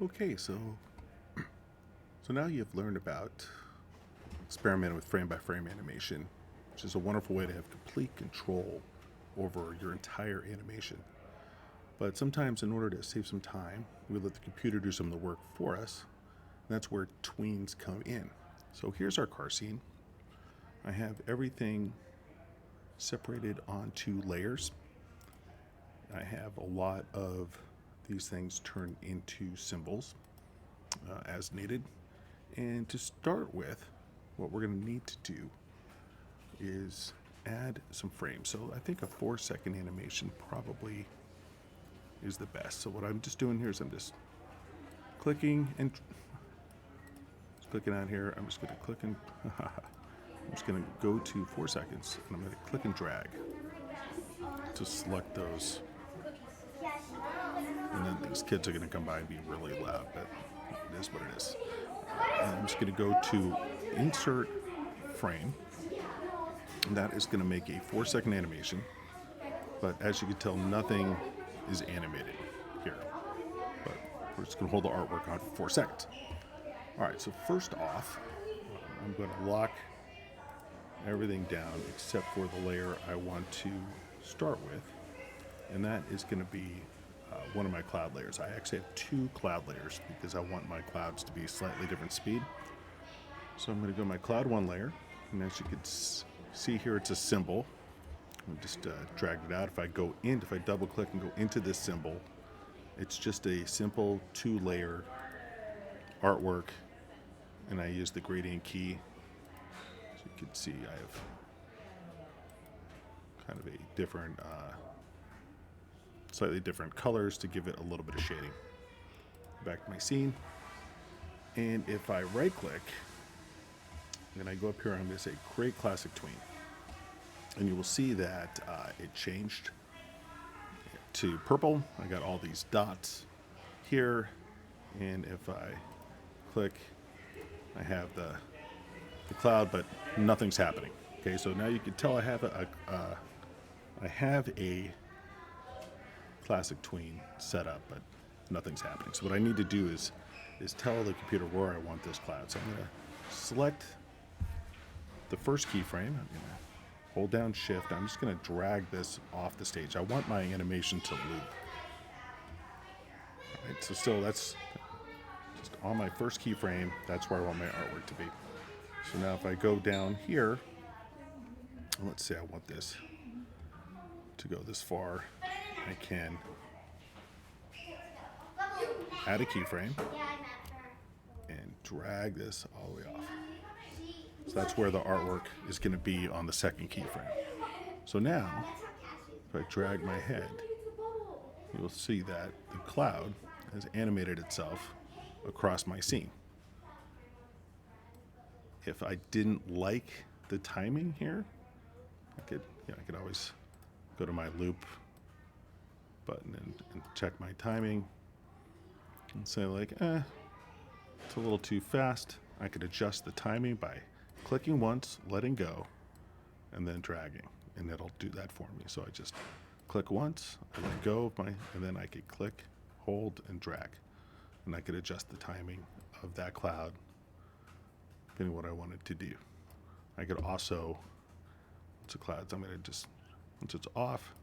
Okay, so now you've learned about experimenting with frame-by-frame animation, which is a wonderful way to have complete control over your entire animation. But sometimes, in order to save some time, we let the computer do some of the work for us, and that's where tweens come in. So here's our car scene. I have everything separated onto layers. I have a lot of these things turned into symbols as needed. And to start with, what we're going to need to do is add some frames. So I think a 4-second animation probably is the best. So what I'm just doing here is I'm just clicking and just clicking out here. I'm just going to click and I'm just going to go to 4 seconds and I'm going to click and drag to select those. And then these kids are going to come by and be really loud, but it is what it is. And I'm just going to go to insert frame. And that is going to make a 4-second animation. But as you can tell, nothing is animated here. But we're just going to hold the artwork on for 4 seconds. All right, so first off, I'm going to lock everything down except for the layer I want to start with. And that is going to be one of my cloud layers. I actually have 2 cloud layers because I want my clouds to be slightly different speed. So I'm going to go to my cloud 1 layer, and as you can see here, it's a symbol. I just dragged it out. If I double click and go into this symbol, it's just a simple 2-layer artwork, and I use the gradient key. So you can see I have kind of a different slightly different colors to give it a little bit of shading. Back to my scene, and if I right click and I go up here, I'm going to say create classic tween, and you will see that it changed to purple. I got all these dots here, and if I click, I have the cloud, but nothing's happening. Okay, so now you can tell I have a classic tween set up, but nothing's happening. So what I need to do is tell the computer where I want this cloud. So I'm going to select the first keyframe. I'm going to hold down shift. I'm just going to drag this off the stage. I want my animation to loop. All right, so still that's just on my first keyframe. That's where I want my artwork to be. So now if I go down here, let's say I want this to go this far, I can add a keyframe and drag this all the way off. So that's where the artwork is going to be on the second keyframe. So now, if I drag my head, you'll see that the cloud has animated itself across my scene. If I didn't like the timing here, I could always go to my loop button and check my timing and say like, it's a little too fast. I could adjust the timing by clicking once, letting go, and then dragging, and it'll do that for me. So I just click once, I let go of and then I could click, hold, and drag, and I could adjust the timing of that cloud depending on what I wanted to do. I could also, once the clouds, once it's off,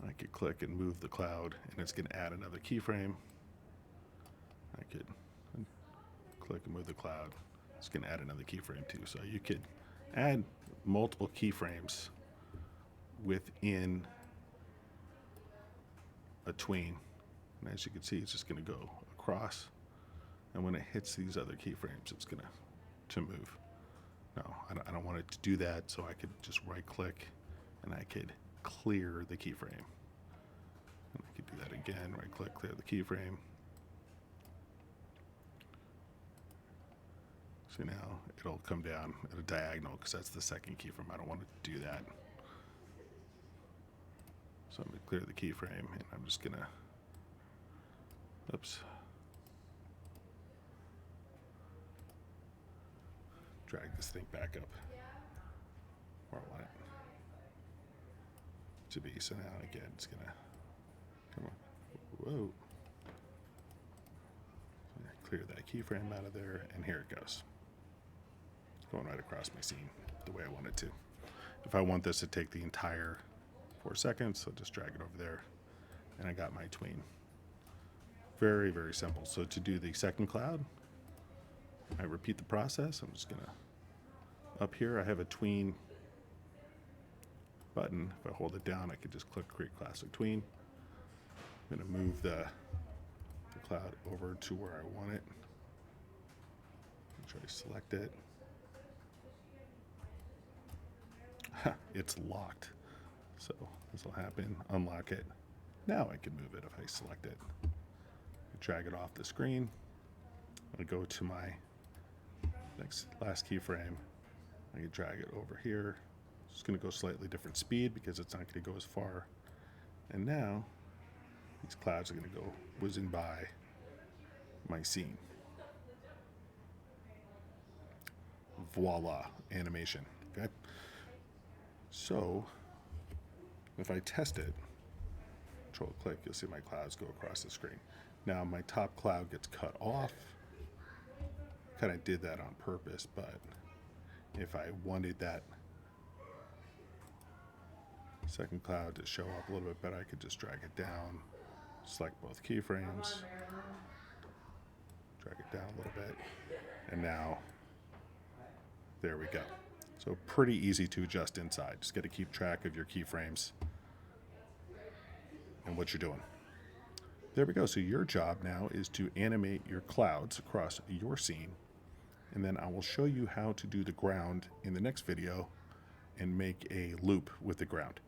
I could click and move the cloud, and it's going to add another keyframe. I could click and move the cloud. It's going to add another keyframe too. So you could add multiple keyframes within a tween. And as you can see, it's just going to go across. And when it hits these other keyframes, it's going to move. No, I don't want it to do that, so I could just right click and I could clear the keyframe. And I could do that again, right click, clear the keyframe. So now it'll come down at a diagonal because that's the second keyframe. I don't want to do that. So I'm going to clear the keyframe, and I'm just going to, drag this thing back up where I want it to be. So now again, it's going to come on. Whoa. clear that keyframe out of there, and here it goes. It's going right across my scene the way I want it to. If I want this to take the entire 4 seconds, I'll just drag it over there, and I got my tween. Very, very simple. So to do the second cloud, I repeat the process. I'm just gonna, up here I have a tween button. If I hold it down, I can just click Create Classic Tween. I'm gonna move the cloud over to where I want it. Make sure I select it. It's locked. So this will happen. Unlock it. Now I can move it if I select it. Drag it off the screen. I'm gonna go to my last keyframe. I can drag it over here. It's gonna go slightly different speed because it's not gonna go as far. And now these clouds are gonna go whizzing by my scene. Voila, animation. Okay. So if I test it, control click, you'll see my clouds go across the screen. Now my top cloud gets cut off. Kind of did that on purpose, but if I wanted that second cloud to show up a little bit better, I could just drag it down, select both keyframes, drag it down a little bit, and now there we go. So pretty easy to adjust inside. Just got to keep track of your keyframes and what you're doing. There we go. So your job now is to animate your clouds across your scene, and then I will show you how to do the ground in the next video and make a loop with the ground.